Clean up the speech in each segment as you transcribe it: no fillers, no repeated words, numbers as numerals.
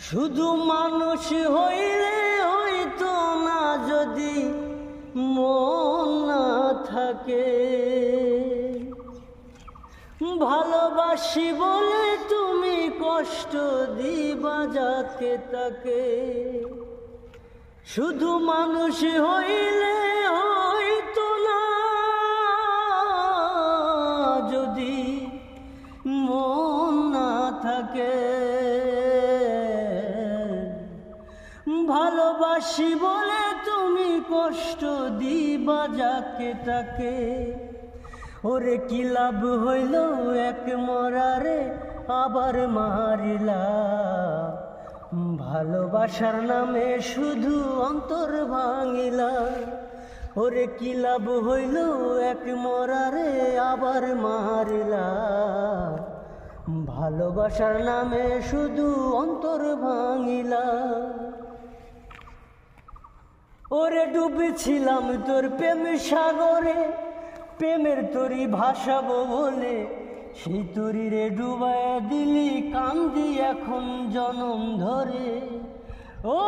শুধু মানুষ হইলে হইতো না যদি মন না থাকে। ভালোবাসি বলে তুমি কষ্ট দিবা যাকে তাকে। শুধু মানুষ হইলে হইতো না যদি মন না থাকে। ভালোবাসি বলে তুমি কষ্ট দিবা যাকে তাকে। ওরে কি লাভ হইল এক মরারে আবার মারিলা। ভালোবাসার নামে শুধু অন্তর ভাঙিলা। ওরে কি লাভ হইল এক মরারে আবার মারিলা। ভালোবাসার নামে শুধু অন্তর ভাঙিলা। ওরে ডুবেছিলাম তোর প্রেম সাগরে, প্রেমের তরি ভাসাবো বলে সেই তরিরে ডুবাইয়া দিলি কান্দি এখন জনম ধরে। ও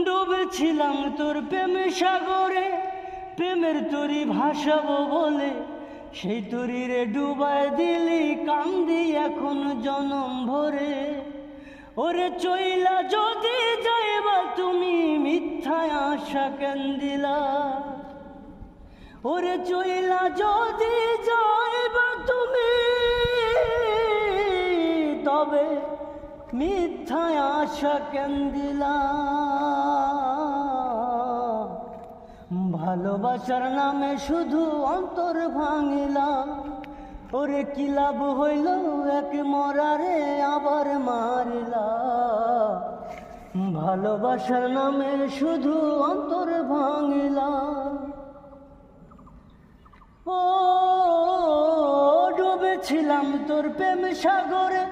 ডুবেছিলাম তোর প্রেম সাগরে, প্রেমের তরি ভাসাবো বলে সেই তরিরে ডুবাইয়া দিলি কান্দি এখন জনম ভরে। ওরে চইলা যদি যাইবা তুমি মিথ্যায় আশা কেন দিলা। ওরে চইলা যদি যাইবা তুমি তবে মিথ্যায় আশা কেন দিলা। ভালোবাসার নামে শুধু অন্তর ভাঙিলা। ওরে কি লাভ হইল এক মরারে আবার মারিলা। ভালোবাসার নামে শুধু অন্তর ভাঙিলা। ও ডুবেছিলাম তোর প্রেম সাগরে,